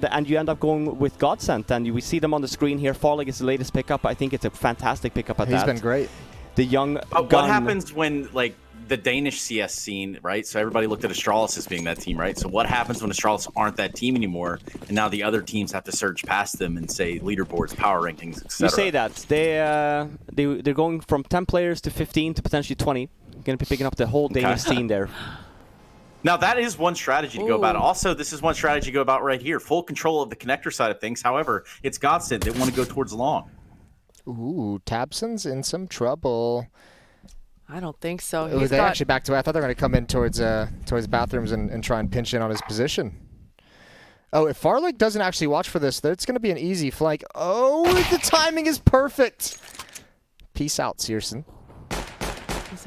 and you end up going with Godsent, and we see them on the screen here. Farlig is the latest pickup. I think it's a fantastic pickup at that. He's been great. The young gun. What happens when, like, the Danish CS scene, right? So everybody looked at Astralis as being that team, right? So what happens when Astralis aren't that team anymore, and now the other teams have to surge past them and say leaderboards, power rankings, etc.? You say that. They're going from 10 players to 15 to potentially 20. Going to be picking up the whole Danish scene there. Now, that is one strategy to go about it. Also, this is one strategy to go about right here. Full control of the connector side of things. However, it's Godsent. They want to go towards long. Ooh, Tapsen's in some trouble. I don't think so. They're actually back to it. I thought they were going to come in towards bathrooms and try and pinch in on his position. Oh, if Farlig doesn't actually watch for this, it's going to be an easy flank. Oh, the timing is perfect. Peace out, Searson.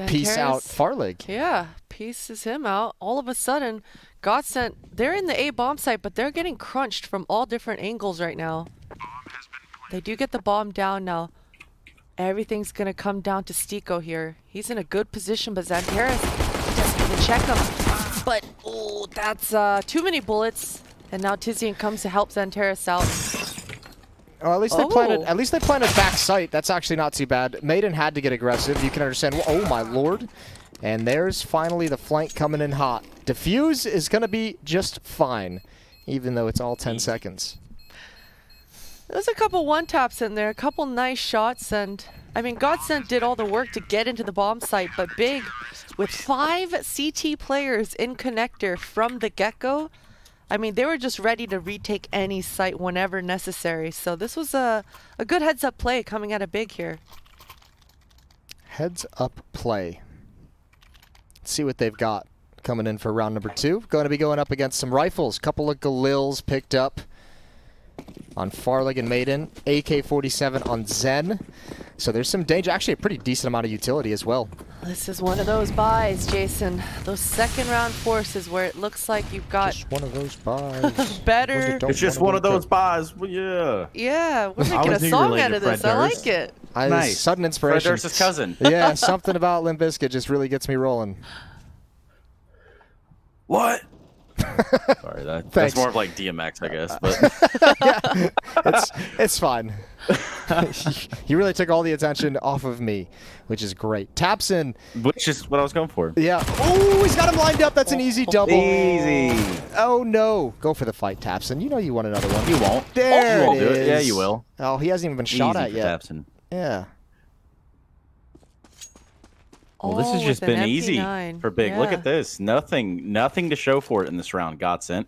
Peace out, Farlig. Yeah, pieces him out. All of a sudden, Godsent, they're in the A bomb site, but they're getting crunched from all different angles right now. They do get the bomb down now. Everything's going to come down to Stiko here. He's in a good position, but Xanteris doesn't even check him. But, oh, that's too many bullets. And now Tizian comes to help Xanteris out. Oh, at least they planted back sight. That's actually not too bad. Maiden had to get aggressive. You can understand. Oh my lord! And there's finally the flank coming in hot. Defuse is going to be just fine, even though it's all 10 seconds. There's a couple one-taps in there, a couple nice shots, and I mean, Godsent did all the work to get into the bomb site, but Big, with 5 CT players in connector from the get-go, I mean, they were just ready to retake any site whenever necessary. So this was a good heads-up play coming out of Big here. Heads-up play. Let's see what they've got coming in for round number 2. Going to be going up against some rifles. Couple of Galils picked up on Farlig and Maiden. AK-47 on Zen. So there's some danger. Actually, a pretty decent amount of utility as well. This is one of those buys, Jason. Those second round forces where it looks like you've got just one of those buys. better. It's just one of those buys. Well, yeah. Yeah, we're making a song out of this. I like it. Nice. Sudden inspiration. Fred Durst's cousin. Yeah, something about Limp Bizkit just really gets me rolling. What? Sorry, that's more of like DMX, I guess. But yeah, it's fine. You really took all the attention off of me, which is great. Tapsen. Which is what I was going for. Yeah. Oh, he's got him lined up. That's an easy double. Easy. Oh, no. Go for the fight, Tapsen. You know you want another one. You won't. There you won't it do is. it. Yeah, you will. Oh, he hasn't even been shot at yet. Tapsen. Yeah. Well, this has just been easy for Big. Yeah. Look at this. Nothing to show for it in this round, Godsent.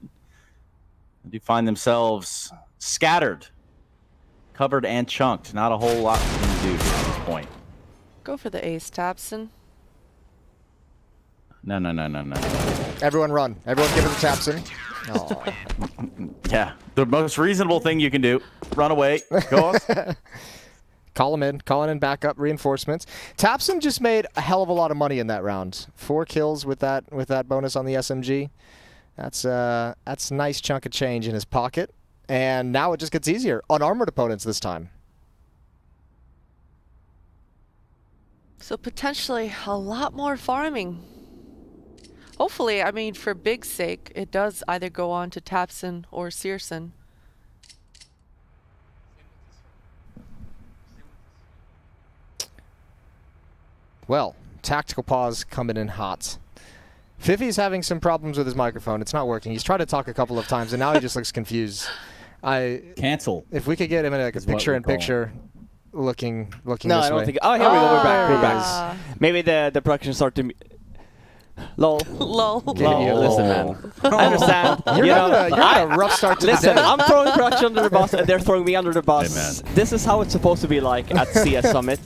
They do find themselves scattered, covered, and chunked. Not a whole lot for them to do here at this point. Go for the ace, Tapsen. No. Everyone run. Everyone give it to Tapsen. Oh. Yeah, the most reasonable thing you can do. Run away. Go on. Call him in. Calling in backup reinforcements. Tapsen just made a hell of a lot of money in that round. 4 kills with that bonus on the SMG. That's a nice chunk of change in his pocket. And now it just gets easier. Unarmored opponents this time. So potentially a lot more farming. Hopefully, I mean, for Big's sake, it does either go on to Tapsen or Searson. Well, tactical pause coming in hot. Fifi's having some problems with his microphone. It's not working. He's tried to talk a couple of times, and now he just looks confused. Cancel. If we could get him in like a picture-in-picture looking No, this I don't way. think. Oh, here we go. We're back. We're back. Maybe the production started to. Lol. Lol. Listen, man. I understand. You're having a rough start to the Listen, day. I'm throwing production under the bus, and they're throwing me under the bus. Hey, man. This is how it's supposed to be like at CS Summit.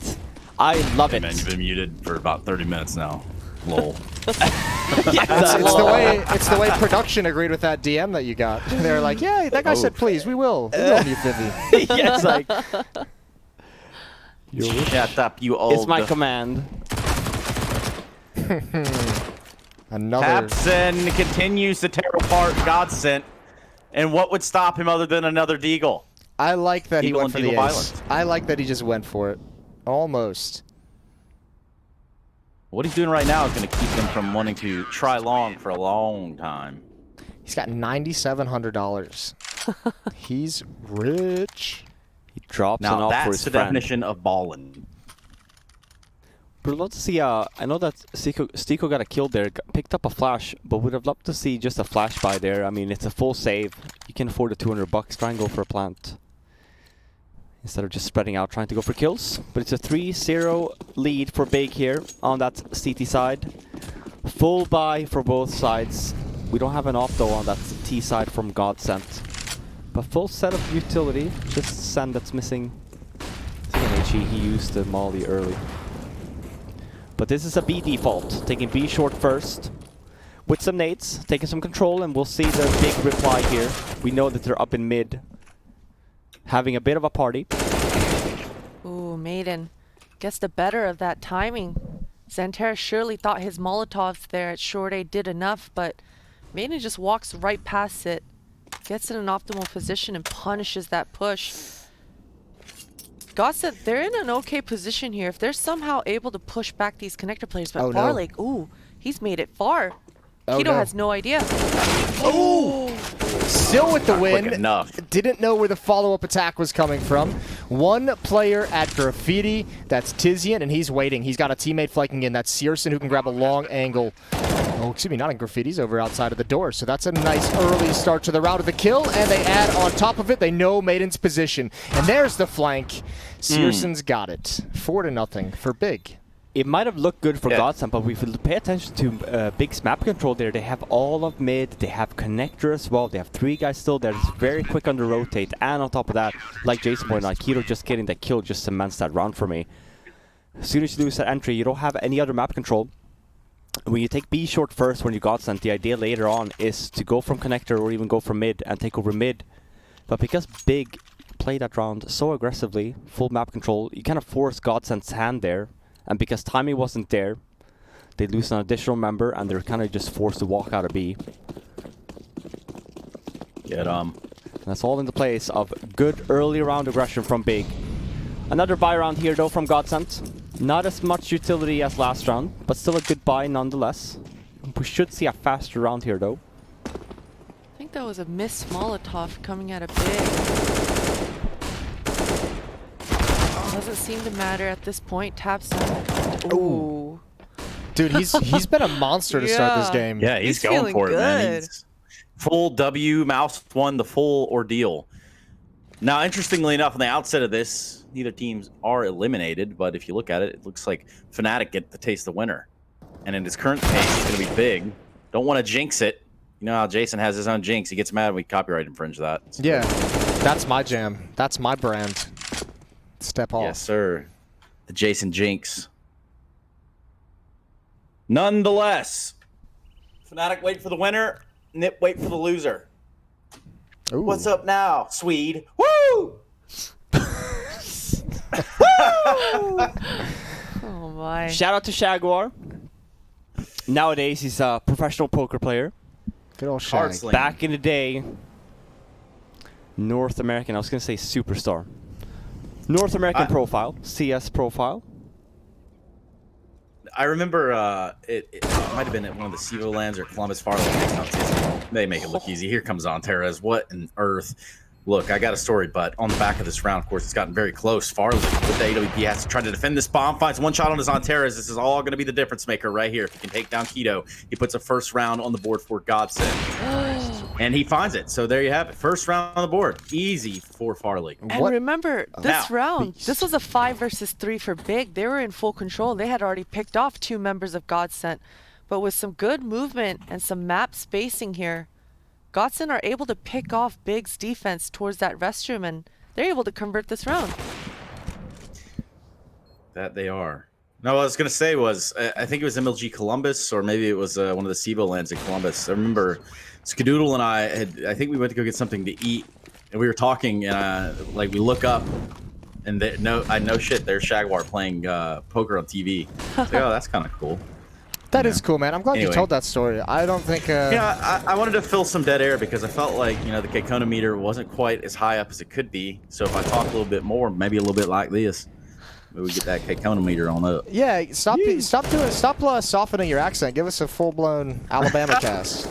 I love it. Man, you've been muted for about 30 minutes now. Lol. It's the way production agreed with that DM that you got. They were like, yeah, that guy said please, we will mute Vivi. Yes, like Shut up, you old. it's my command. Another. Tapsen continues to tear apart Godsent. And what would stop him other than another Deagle? I like that he Deagle went and for the Deagle ace. violence. I like that he just went for it. Almost. What he's doing right now is going to keep him from wanting to try long for a long time. He's got $9,700. He's rich. He drops an Now off for that's his the friend. definition of ballin'. We'd love to see, I know that Stiko got a kill there, picked up a flash, but we'd have loved to see just a flash by there. I mean, it's a full save. You can afford the $200. Try and go for a plant. Instead of just spreading out, trying to go for kills. But it's a 3-0 lead for Big here on that CT side. Full buy for both sides. We don't have an off though on that T side from Godsent. But full set of utility, just Sand that's missing. He used the Molly early. But this is a B default, taking B short first. With some nades, taking some control, and we'll see the big reply here. We know that they're up in mid, having a bit of a party. Ooh, Maiden gets the better of that timing. Xantera surely thought his Molotovs there at short A did enough, but Maiden just walks right past it, gets in an optimal position and punishes that push. Godsent, they're in an okay position here. If they're somehow able to push back these connector players, but Farlake, ooh, he's made it far. Keto has no idea. Oh! Still with the win. Quick enough. Didn't know where the follow-up attack was coming from. One player at Graffiti, that's Tizian, and he's waiting. He's got a teammate flanking in. That's Searson, who can grab a long angle. Oh, excuse me, not in Graffiti's, over outside of the door. So that's a nice early start to the round of the kill, and they add on top of it, they know Maiden's position. And there's the flank. Searson's got it. 4-0 for Big. It might have looked good for Godsent, but if we pay attention to Big's map control there, they have all of mid, they have connector as well, they have 3 guys still there, it's very quick on the rotate, and on top of that, like Jason pointed out, Keto just getting that kill just cements that round for me. As soon as you lose that entry, you don't have any other map control. When you take B short first when you Godsent, the idea later on is to go from connector or even go from mid and take over mid. But because Big played that round so aggressively, full map control, you kind of force Godsent's hand there. And because timing wasn't there, they lose an additional member and they're kind of just forced to walk out of B. Get That's all in the place of good early round aggression from Big. Another buy round here though from Godsent. Not as much utility as last round, but still a good buy nonetheless. We should see a faster round here though. I think that was a missed Molotov coming out of Big. Doesn't seem to matter at this point. Tapsen. Ooh. Dude, he's been a monster to start this game. Yeah, he's going for it, man. He's full W, mouse won the full ordeal. Now, interestingly enough, on the outset of this, neither teams are eliminated, but if you look at it, it looks like Fnatic get the taste the winner. And in his current pace, it's going to be Big. Don't want to jinx it. You know how Jason has his own jinx. He gets mad when we copyright infringe that. So yeah, that's my jam. That's my brand. Step off. Yes, sir. The Jason Jinx. Nonetheless, Fnatic wait for the winner. Nip wait for the loser. Ooh. What's up now, Swede? Woo! Oh my. Shout out to Jaguar. Nowadays he's a professional poker player. Good old Shag. Back in the day, North American, I was going to say superstar. North American profile, CS profile. I remember it might have been at one of the Sevo lands or Columbus Farley. They make it look easy. Here comes Antares. What on earth? Look, I got a story, but on the back of this round, of course, it's gotten very close. Farley with the AWP has to try to defend this bomb. Finds one shot on his Antares. This is all going to be the difference maker right here. If he can take down Keto, he puts a first round on the board for Godsent. And he finds it. So there you have it. First round on the board. Easy for Farley. And remember, this round, this was a 5 versus 3 for Big. They were in full control. They had already picked off 2 members of Godsent. But with some good movement and some map spacing here, Godsent are able to pick off Big's defense towards that restroom, and they're able to convert this round. That they are. No, what I was going to say was, I think it was MLG Columbus, or maybe it was one of the Sevo lands in Columbus. I remember Skadoodle and I think we went to go get something to eat, and we were talking, and like we look up, and no shit, there's Jaguar playing poker on TV. Like, oh, that's kind of cool. That is cool, man. I'm glad you told that story. I don't think... Yeah, I wanted to fill some dead air because I felt like, you know, the Kekona meter wasn't quite as high up as it could be. So if I talk a little bit more, maybe a little bit like this, maybe we get that Kekona meter on up. Yeah, stop softening your accent. Give us a full-blown Alabama cast.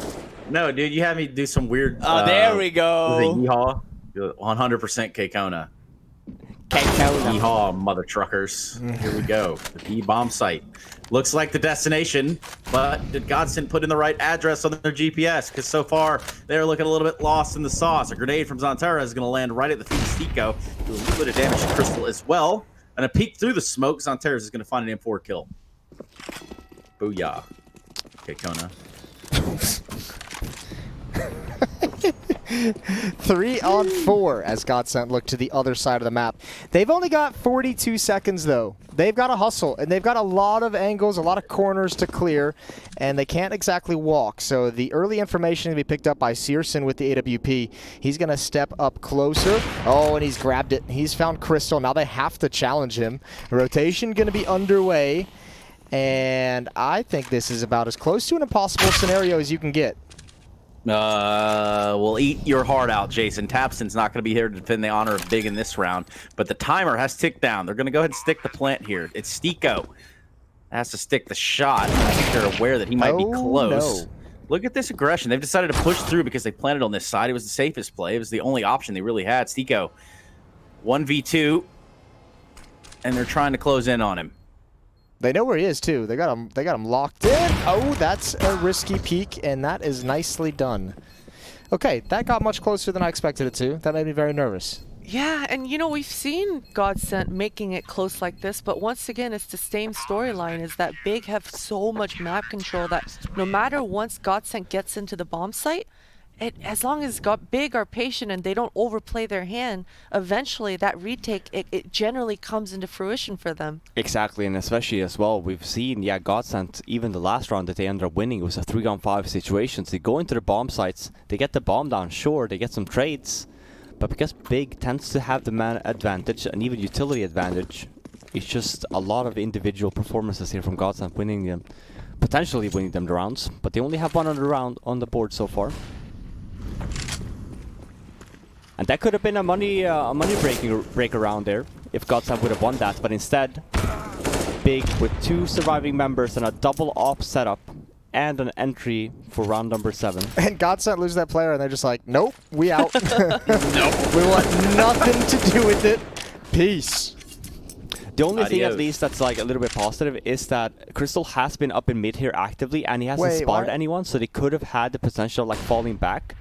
No, dude, you had me do some weird. Oh, there we Was it go. yeehaw? 100% K-Kona. K-Kona. Yeehaw, mother truckers. Here we go. The B bomb site. Looks like the destination, but did Godsent put in the right address on their GPS? Because so far, they're looking a little bit lost in the sauce. A grenade from Zontera is going to land right at the feet of Stico. Do a little bit of damage to Crystal as well. And a peek through the smoke, Zontera is going to find an M4 kill. Booyah. Okay, Kona. 3 on 4 as Godsent look to the other side of the map. They've only got 42 seconds though. They've got to hustle, and they've got a lot of angles, a lot of corners to clear, and they can't exactly walk. So the early information to be picked up by Searson with the AWP. He's going to step up closer. Oh, and he's grabbed it. He's found Crystal. Now they have to challenge him. Rotation going to be underway, and I think this is about as close to an impossible scenario as you can get. We'll eat your heart out, Jason. Tapsen's not going to be here to defend the honor of Big in this round, but the timer has ticked down. They're going to go ahead and stick the plant here. It's Stico. Has to stick the shot. I think they're aware that he might be close. No. Look at this aggression. They've decided to push through because they planted on this side. It was the safest play. It was the only option they really had. Stico, 1v2, and they're trying to close in on him. They know where he is too. They got him locked in. Oh, that's a risky peek, and that is nicely done. Okay, that got much closer than I expected it to. That made me very nervous. Yeah, and you know, we've seen Godsent making it close like this, but once again, it's the same storyline, is that Big have so much map control that no matter once Godsent gets into the bomb site, as long as Big are patient and they don't overplay their hand, eventually that retake, it generally comes into fruition for them. Exactly, and especially as well, we've seen, Godsent, even the last round that they ended up winning, it was a 3-on-5 situation. So they go into the bomb sites, they get the bomb down, sure, they get some trades, but because Big tends to have the man advantage and even utility advantage, it's just a lot of individual performances here from Godsent winning them, potentially winning them the rounds, but they only have one other round on the board so far. And that could have been a money break around there if Godsent would have won that, but instead, Big with 2 surviving members and a double op setup and an entry for round number 7. And Godsent lose that player, and they're just like, nope, we out. Nope. We want nothing to do with it. Peace. The only thing at least that's like a little bit positive is that Crystal has been up in mid here actively, and he hasn't spotted anyone, so they could have had the potential of like falling back.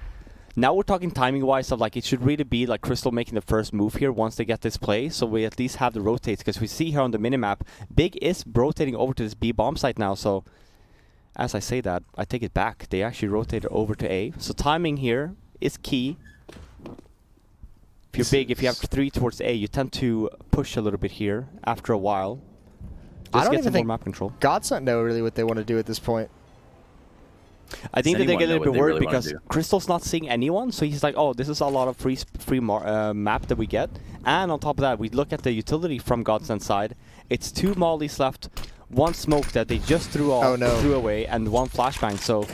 Now we're talking timing-wise of like it should really be like Crystal making the first move here once they get this play, so we at least have the rotates, because we see here on the minimap, Big is rotating over to this B bomb site now, so as I say that, I take it back. They actually rotated over to A, so timing here is key. If you're Big, if you have 3 towards A, you tend to push a little bit here after a while. I don't even think map control. Godsent know really what they want to do at this point. I think that they get a little bit worried because Crystal's not seeing anyone, so he's like, oh, this is a lot of free map that we get. And on top of that, we look at the utility from Godsent's side. It's 2 mollies left, 1 smoke that they just threw away, and 1 flashbang. So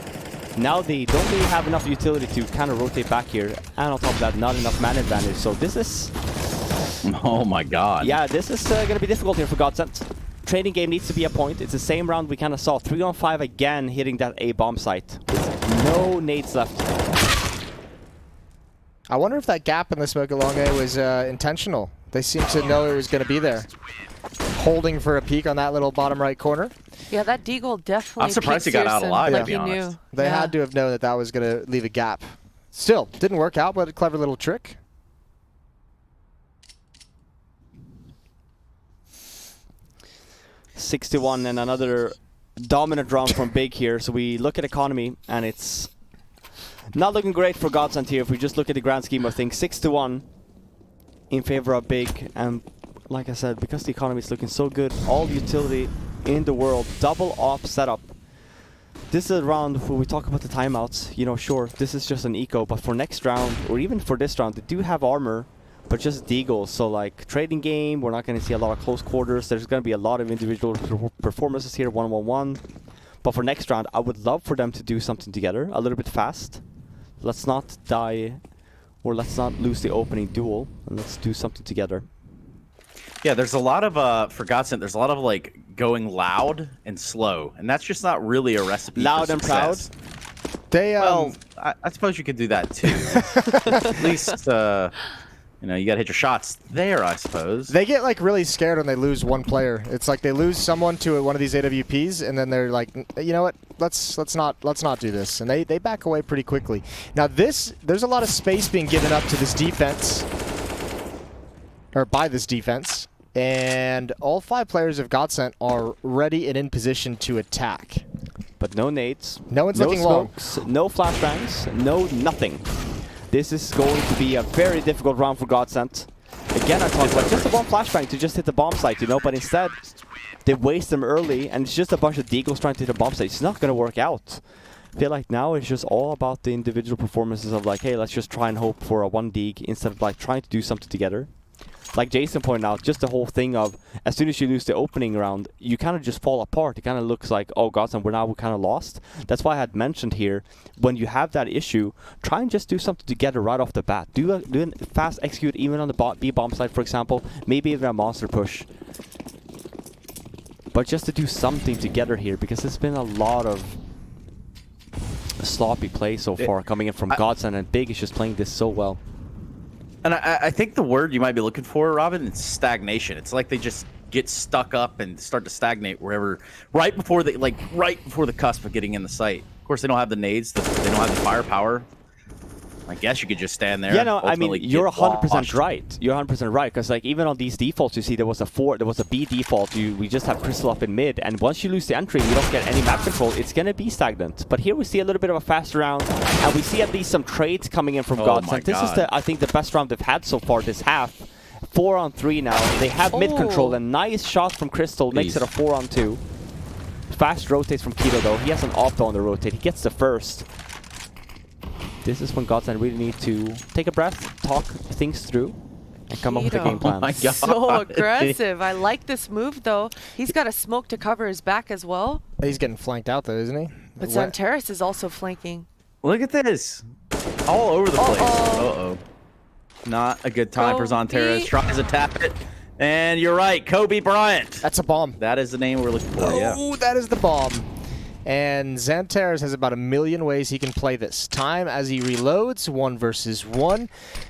now they don't really have enough utility to kind of rotate back here. And on top of that, not enough man advantage. So this is... Oh my god. Yeah, this is going to be difficult here for Godsent. Trading game needs to be a point. It's the same round we kind of saw. 3-on-5 again, hitting that A bomb site. With no nades left. I wonder if that gap in the smoke along A was intentional. They seem to know it was going to be there. Holding for a peek on that little bottom right corner. Yeah, that Deagle definitely. I'm surprised he got out alive, to be honest. They had to have known that that was going to leave a gap. Still, didn't work out, but a clever little trick. .61 and another dominant round from Big here. So we look at economy, and it's not looking great for Godsent here if we just look at the grand scheme of things. 6-1 in favor of Big, and like I said, because the economy is looking so good, all utility in the world, double off setup. This is a round where we talk about the timeouts. You know, sure, this is just an eco, but for next round, or even for this round, they do have armor, but just deagles. So like trading game, we're not going to see a lot of close quarters. There's going to be a lot of individual performances here, 1-1-1. But for next round, I would love for them to do something together a little bit fast. Let's not die, or let's not lose the opening duel, and let's do something together. Yeah, there's a lot of, for Godsent, there's a lot of like going loud and slow, and that's just not really a recipe loud for and proud. success. They Well, I suppose you could do that too. At least, you know, you gotta hit your shots there, I suppose. They get like really scared when they lose one player. It's like they lose someone to one of these AWPs, and then they're like, you know what? Let's not do this, and they back away pretty quickly. Now there's a lot of space being given up to this defense, or by this defense, and all 5 players of Godsent are ready and in position to attack. But no nades. No one's looking long. Smokes, no flashbangs, no nothing. This is going to be a very difficult round for Godsent. Again, I talked about just a one flashbang to just hit the bomb site, you know, but instead they waste them early, and it's just a bunch of deagles trying to hit the bomb site. It's not going to work out. I feel like now it's just all about the individual performances of like, hey, let's just try and hope for a 1 deag instead of like trying to do something together. Like Jason pointed out, just the whole thing of as soon as you lose the opening round, you kind of just fall apart. It kind of looks like, oh, Godsent, we're kind of lost. That's why I had mentioned here, when you have that issue, try and just do something together right off the bat. Do a fast execute even on the B bomb side, for example. Maybe even a monster push. But just to do something together here, because it's been a lot of sloppy play so far coming in from Godsent, and Big is just playing this so well. And I think the word you might be looking for, Robin, is stagnation. It's like they just get stuck up and start to stagnate wherever, right before the cusp of getting in the site. Of course, they don't have the nades, they don't have the firepower. I guess you could just stand there. Yeah, no, I mean, you're 100% right. You're 100% right, because like even on these defaults, you see there was a B default. We just have Crystal up in mid, and once you lose the entry, you don't get any map control. It's gonna be stagnant. But here we see a little bit of a faster round, and we see at least some trades coming in from Godsent. This is I think the best round they've had so far this half. 4-on-3 now. They have mid control. A nice shot from Crystal makes it a 4-on-2. Fast rotates from Keto though. He has an auto on the rotate. He gets the first. This is when Godsent really need to take a breath, talk things through, and come up with a game plan. Oh my God. So aggressive. I like this move, though. He's got a smoke to cover his back as well. He's getting flanked out, though, isn't he? But Zanteris is also flanking. Look at this. All over the place. Uh-oh. Not a good time for Zanteris. Tries to tap it. And you're right, Kobe Bryant. That's a bomb. That is the name we're looking for, yeah. Oh, that is the bomb. And Zanteris has about 1 million ways he can play this. Time as he reloads, 1 versus 1.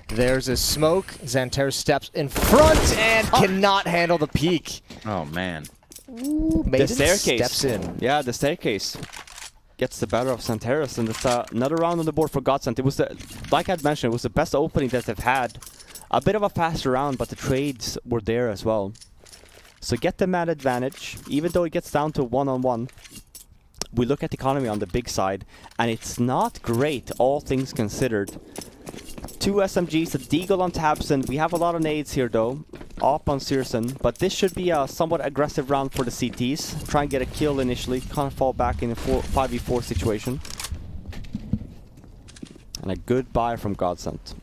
There's a smoke. Zanteris steps in front and cannot handle the peak. Oh, man. Ooh, The staircase. Steps in. Yeah, the staircase gets the better of Zanteris, and it's another round on the board for Godsent. It was, like I'd mentioned, it was the best opening that they've had. A bit of a faster round, but the trades were there as well. So get the mad advantage, even though it gets down to 1-on-1. We look at the economy on the big side, and it's not great, all things considered. 2 SMGs, a deagle on Tapsen. We have a lot of nades here, though. Op on Searson, but this should be a somewhat aggressive round for the CTs. Try and get a kill initially, kind of fall back in a 5v4 situation. And a good buy from Godsent.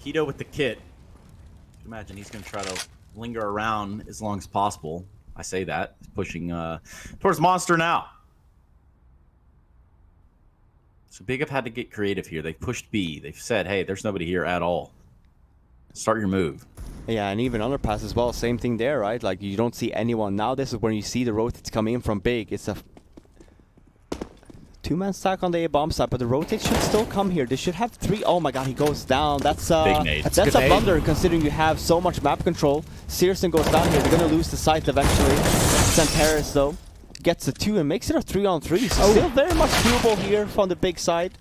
Keto with the kit. Imagine he's going to try to linger around as long as possible. I say that. He's pushing towards Monster now. So Big have had to get creative here. They've pushed B. They've said, hey, there's nobody here at all. Start your move. Yeah, and even Underpass as well. Same thing there, right? Like, you don't see anyone. Now this is when you see the rotates coming in from Big. It's a 2-man stack on the A-bomb side, but the rotate should still come here. They should have 3. Oh my god, he goes down. That's big nade. That's a blunder considering you have so much map control. Searson goes down here. They're going to lose the site eventually. Zanteris, though, gets a 2 and makes it a 3-on-3. So still very much doable here from the Big side.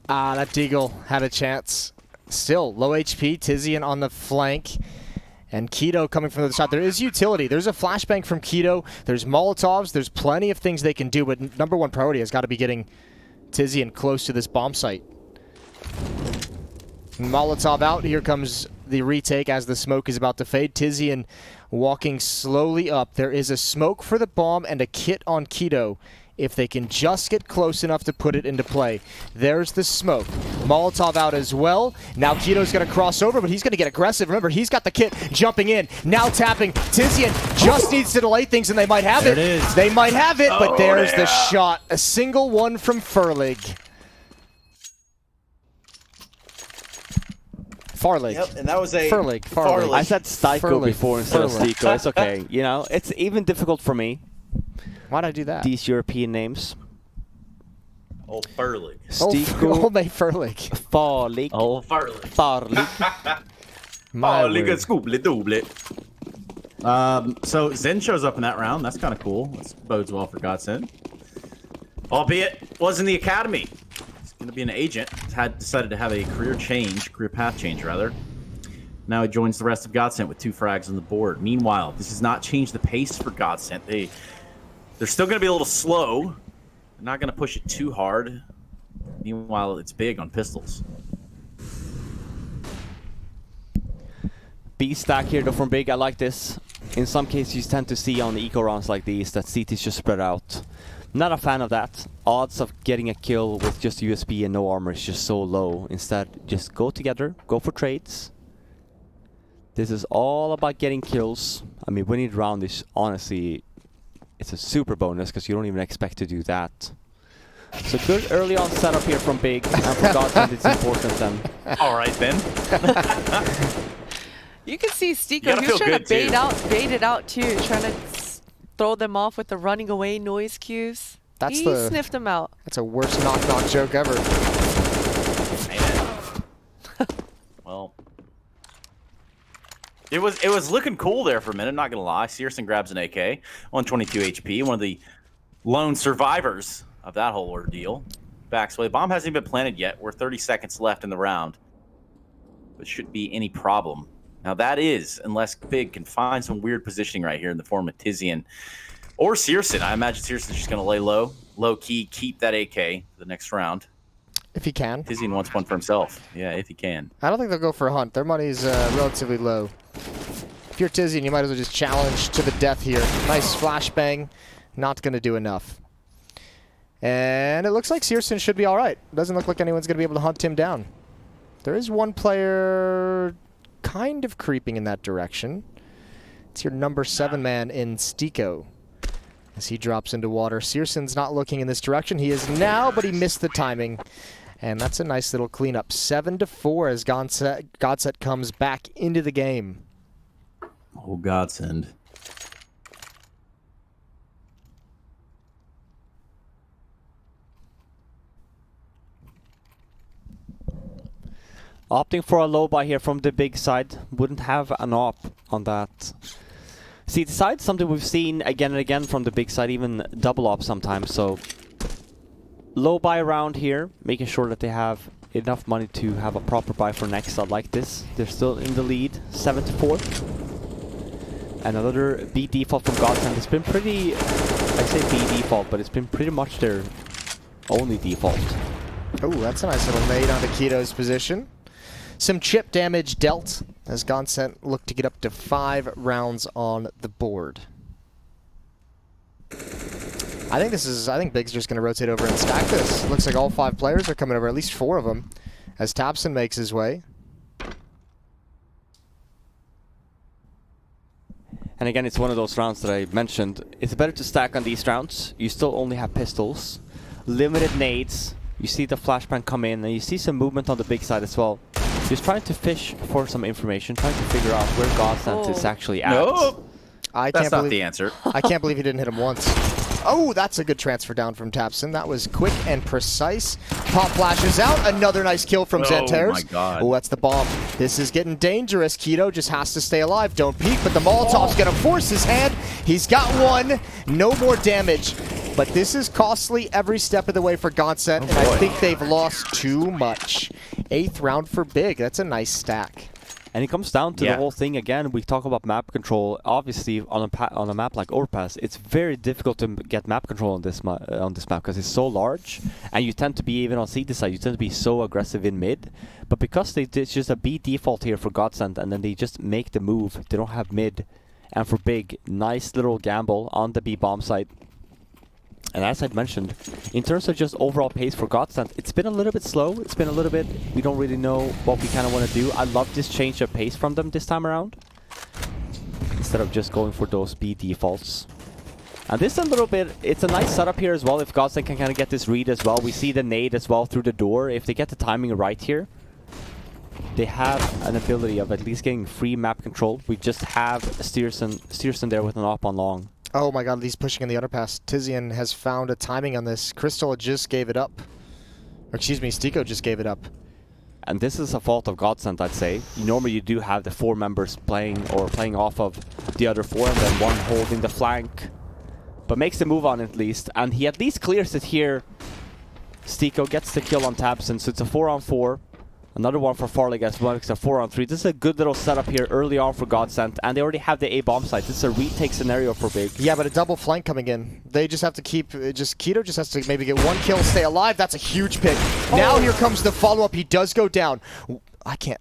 That Deagle had a chance. Still, low HP, Tizian on the flank. And Keto coming from the other side. There is utility. There's a flashbang from Keto. There's Molotovs. There's plenty of things they can do, but #1 priority has got to be getting Tizian close to this bomb site. Molotov out. Here comes the retake as the smoke is about to fade. Tizian walking slowly up. There is a smoke for the bomb and a kit on Keto. If they can just get close enough to put it into play. There's the smoke. Molotov out as well. Now Keto's going to cross over, but he's going to get aggressive. Remember, he's got the kit jumping in. Now tapping. Tizian just needs to delay things, and they might have it. There it is. They might have it, but there's the shot. A single one from Furlig. Farlig. Yep, and that was a Furlig. Farlig. I said Styko Furlig. before instead of Furlig. Stiko. It's okay. You know, it's even difficult for me. Why'd I do that? these European names. Oh, Furlig. Stico, Old mate Furlig. Farlig, Oh, Furlig. Farlig. My Farlig word. and Scoobly Doobly. So Zen shows up in that round. That's kind of cool. That bodes well for Godsent. Albeit, was in the academy. He's going to be an agent. Had decided to have a career path change, rather. Now he joins the rest of Godsent with 2 frags on the board. Meanwhile, this does not change the pace for Godsent. They're still going to be a little slow. They're not going to push it too hard. Meanwhile, it's big on pistols. B stack here though from Big. I like this. In some cases you tend to see on eco rounds like these that CTs just spread out. Not a fan of that. Odds of getting a kill with just USB and no armor is just so low. Instead, just go together, go for trades. This is all about getting kills. I mean, winning the round is honestly, it's a super bonus because you don't even expect to do that. So good early on setup here from Big, and for Godsent it's important then. All right, then. You can see You Stico, gotta he was feel trying to good, too. bait it out too, trying to throw them off with the running away noise cues. That's He the- sniffed them out. That's a worst knock-knock joke ever. Well, it was looking cool there for a minute. Not gonna lie. Searson grabs an AK, 122 HP, one of the lone survivors of that whole ordeal. Backs away. Bomb hasn't even been planted yet. We're 30 seconds left in the round, but shouldn't be any problem. Now that is, unless Big can find some weird positioning right here in the form of Tizian or Searson. I imagine Searson's just gonna lay low key, keep that AK for the next round. If he can. Tizian wants one for himself. Yeah, if he can. I don't think they'll go for a hunt. Their money's relatively low. If you're Tizian, you might as well just challenge to the death here. Nice flashbang. Not going to do enough. And it looks like Searson should be all right. Doesn't look like anyone's going to be able to hunt him down. There is one player kind of creeping in that direction. It's your number 7 man in Stico. As he drops into water. Searson's not looking in this direction. He is now, but he missed the timing. And that's a nice little cleanup. 7-4 as Godsent comes back into the game. Oh, Godsend. Opting for a low buy here from the Big side. Wouldn't have an op on that. See, the side's something we've seen again and again from the Big side, even double op sometimes. So low buy around here, making sure that they have enough money to have a proper buy for next. I like this. They're still in the lead, 7-4. And another B default from Godsent. It's been pretty, I say B default, but it's been pretty much their only default. Oh, that's a nice little nade onto Keto's position. Some chip damage dealt as Godsent looked to get up to 5 rounds on the board. I think Big's just going to rotate over and stack this. Looks like all 5 players are coming over, at least 4 of them, as Tapsen makes his way. And again, it's one of those rounds that I mentioned. It's better to stack on these rounds. You still only have pistols, limited nades. You see the flashbang come in, and you see some movement on the Big side as well. Just trying to fish for some information, trying to figure out where Godsent is actually at. No, I that's can't not believe the answer. I can't believe he didn't hit him once. Oh, that's a good transfer down from Tapsen. That was quick and precise. Pop flashes out. Another nice kill from Zenters. my God. Oh, that's the bomb. This is getting dangerous. Keto just has to stay alive. Don't peek, but the Molotov's going to force his hand. He's got one. No more damage. But this is costly every step of the way for Godsent, and I think they've lost too much. 8th round for Big. That's a nice stack. And it comes down to the whole thing again. We talk about map control. Obviously, on a map like Overpass, it's very difficult to get map control on this map because it's so large, and you tend to be, even on CT side, you tend to be so aggressive in mid. But because it's just a B default here for Godsent, and then they just make the move, they don't have mid. And for Big, nice little gamble on the B bomb site. And as I'd mentioned, in terms of just overall pace for Godsent, it's been a little bit slow. It's been a little bit, we don't really know what we kind of want to do. I love this change of pace from them this time around, instead of just going for those B defaults. And this a little bit, it's a nice setup here as well if Godsent can kind of get this read as well. We see the nade as well through the door. If they get the timing right here, they have an ability of at least getting free map control. We just have Searson there with an op on long. Oh my god, he's pushing in the underpass. Tizian has found a timing on this. Crystal just gave it up. Or excuse me, Stiko just gave it up. And this is a fault of Godsent, I'd say. Normally you do have the 4 members playing off of the other 4 and then one holding the flank. But makes the move on at least. And he at least clears it here. Stiko gets the kill on Tapsen, so it's a 4-on-4. Another one for Farlig as well, it's a 4-on-3. This is a good little setup here early on for Godsent, and they already have the A bomb site. This is a retake scenario for Big. Yeah, but a double flank coming in. They just have to keep, Keto just has to maybe get 1 kill, stay alive. That's a huge pick. Now here comes the follow-up. He does go down. I can't,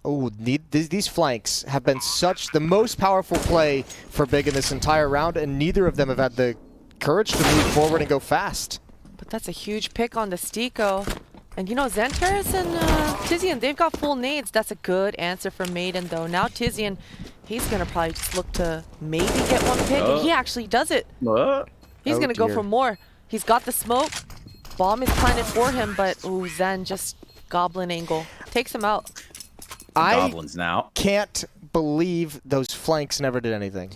these flanks have been the most powerful play for Big in this entire round, and neither of them have had the courage to move forward and go fast. But that's a huge pick on the Stiko. And you know, Xantares and Tizian, they've got full nades. That's a good answer for Maiden, though. Now Tizian, he's going to probably just look to maybe get 1 pick. And he actually does it. He's going to go for more. He's got the smoke. Bomb is planted for him, but Zen just goblin angle. Takes him out. Goblins now. Can't believe those flanks never did anything.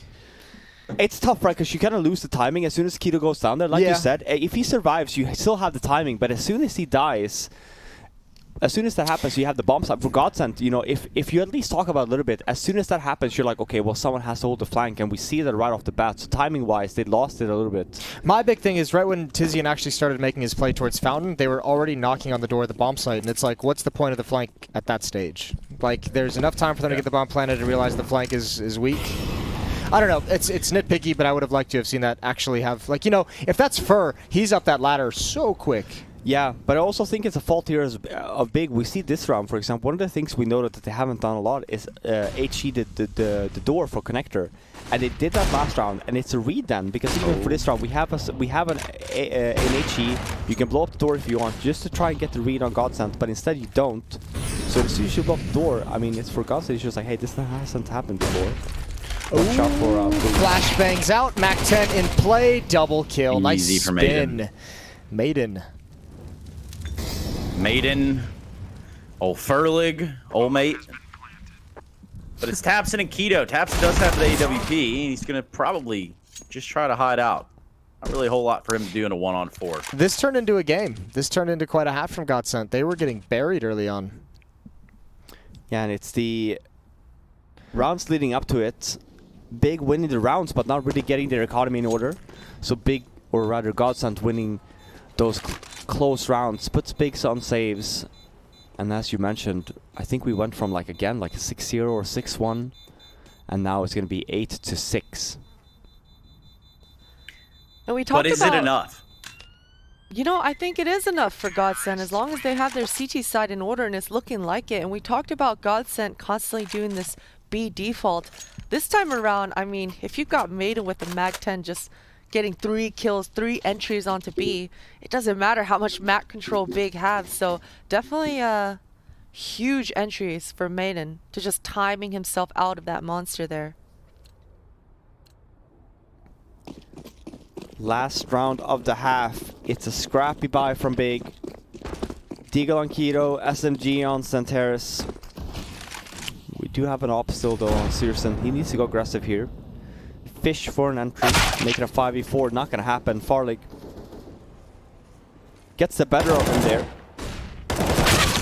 It's tough, right? Because you kind of lose the timing as soon as Keto goes down there. Like you said, if he survives, you still have the timing. But as soon as he dies, as soon as that happens, you have the bomb site. For Godsent, you know, if you at least talk about it a little bit, as soon as that happens, you're like, okay, well, someone has to hold the flank. And we see that right off the bat. So timing-wise, they lost it a little bit. My big thing is right when Tizian actually started making his play towards Fountain, they were already knocking on the door of the bomb site. And it's like, what's the point of the flank at that stage? Like, there's enough time for them to get the bomb planted and realize the flank is weak. I don't know. It's nitpicky, but I would have liked to have seen that actually have, like, you know, if that's Fur, he's up that ladder so quick. Yeah, but I also think it's a fault here of Big. We see this round, for example, one of the things we noted that they haven't done a lot is HE did the door for connector, and they did that last round, and it's a read then, because even for this round we have an HE. You can blow up the door if you want, just to try and get the read on Godsent, but instead you don't. So as soon as you blow up the door, I mean, it's for Godsent, it's just like, hey, this hasn't happened before. Shot for Flash bangs out, Mac 10 in play, double kill. Easy Nice for spin. Maiden. Old Furlig, old mate. But it's Tapsen and Keto. Tapsen does have the AWP, and he's going to probably just try to hide out. Not really a whole lot for him to do in a 1-on-4. This turned into a game. This turned into quite a half from Godsent. They were getting buried early on. Yeah, and it's the rounds leading up to it. Big winning the rounds, but not really getting their economy in order. So Big, or rather Godsent, winning those close rounds, puts Bigs on saves. And as you mentioned, I think we went from like a 6-0 or 6-1, and now it's going to be 8-6. And we talked but is it enough? You know, I think it is enough for Godsent as long as they have their CT side in order, and it's looking like it. And we talked about Godsent constantly doing this B default. This time around, I mean, if you've got Maiden with the Mag 10 just getting 3 kills, 3 entries onto B, it doesn't matter how much map control Big has. So definitely huge entries for Maiden to just timing himself out of that monster there. Last round of the half. It's a scrappy buy from Big. Deagle on Keto, SMG on Xantares. We do have an op still though on Searson. He needs to go aggressive here. Fish for an entry, make it a 5v4. Not gonna happen. Farlig gets the better of him there.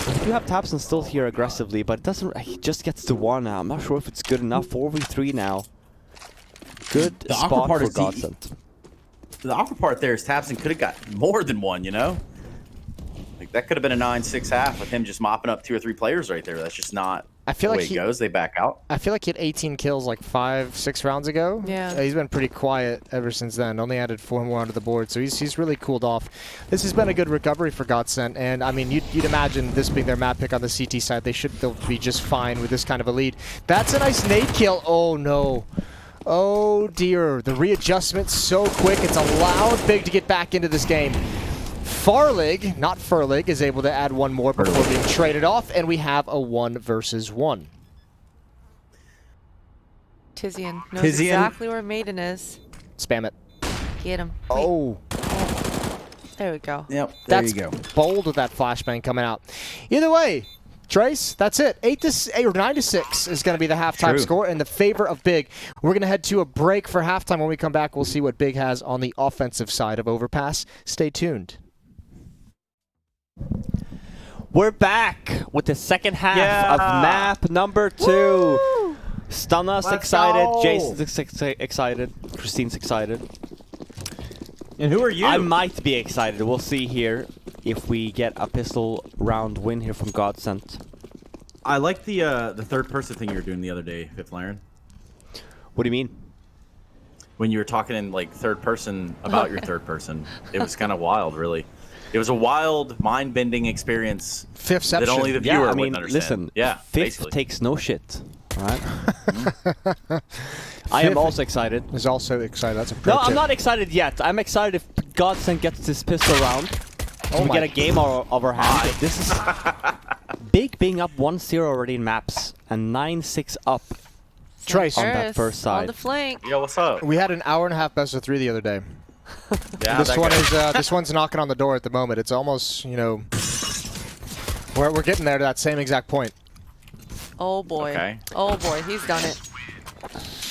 We do have Tapsen still here aggressively, but it doesn't. He just gets to 1 now. I'm not sure if it's good enough. 4v3 now. Good spot for Godsent. The awkward part there is Tapsen could have got more than 1, you know? Like, that could have been a 9-6 half with him just mopping up 2 or 3 players right there. That's just not the way it goes. They back out. I feel like he had 18 kills like 5-6 rounds ago. Yeah. He's been pretty quiet ever since then. Only added 4 more onto the board, so he's really cooled off. This has been a good recovery for Godsent, and I mean, you'd imagine this being their map pick on the CT side. They'll be just fine with this kind of a lead. That's a nice nade kill. Oh no. Oh dear, the readjustment so quick. It's allowed Big to get back into this game. Farlig, not Furlig, is able to add 1 more before being traded off, and we have a 1 versus 1. Tizian knows exactly where Maiden is. Spam it. Get him. Oh. There we go. Yep, there That's you go. bold with that flashbang coming out. Either way, Trace, that's it. 8 or 9-6 is going to be the halftime score in the favor of Big. We're going to head to a break for halftime. When we come back, we'll see what Big has on the offensive side of Overpass. Stay tuned. We're back with the second half of map number 2. Woo! Stunna's excited. Go! Jason's excited. Christine's excited. And who are you? I might be excited. We'll see here if we get a pistol round win here from Godsent. I like the third person thing you were doing the other day, Fifth Laren. What do you mean? When you were talking in like third person about your third person, it was kind of wild, really. It was a wild, mind-bending experience Fifthception. that only the viewer I mean, would understand. listen. Yeah, Fifth basically. takes no shit. Right? I am also excited. Is also excited. That's a pro No, tip. I'm not excited yet. I'm excited if Godsent gets this pistol round. We get a game of our hand. This is Big being up 1-0 already in maps and 9-6 up Trace. on that first On side. the flank. Yo, what's up? We had an hour-and-a-half best of 3 the other day. Yeah, This that one guy- is this one's knocking on the door at the moment. It's almost, you know, we're getting there to that same exact point. Oh boy. Okay. Oh boy, he's done it.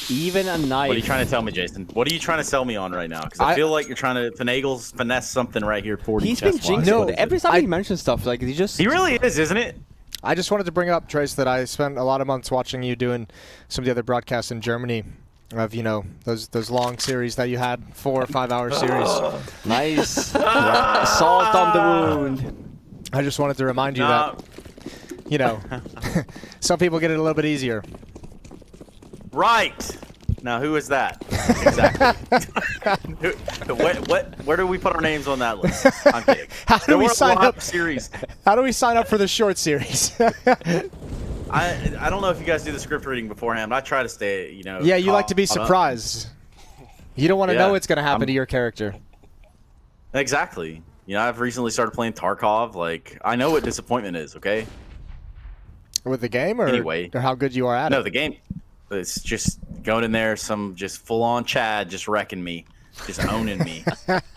Even a knife. What are you trying to tell me, Jason? What are you trying to sell me on right now? Because I feel like you're trying to finesse something right here. 40 He's been chest-wise. jinxing. Every time he mentions stuff, like he just. He really is, isn't it? I just wanted to bring up, Trace, that I spent a lot of months watching you doing some of the other broadcasts in Germany of, you know, those long series that you had, 4 or 5 hour series. Nice. Salt on the wound. I just wanted to remind you that, you know, some people get it a little bit easier. Right. Now, who is that? Exactly. Where do we put our names on that list? I'm kidding. How do we sign up? Series. How do we sign up for the short series? I don't know if you guys do the script reading beforehand, but I try to stay, you know. Yeah, you like to be caught up. surprised. You don't want to Yeah, know what's going to happen to your character. Exactly. You know, I've recently started playing Tarkov. Like, I know what disappointment is, okay? With the game, or, Anyway. or how good you are at No, it? the game. It's just going in there, some just full-on Chad just wrecking me, just owning me.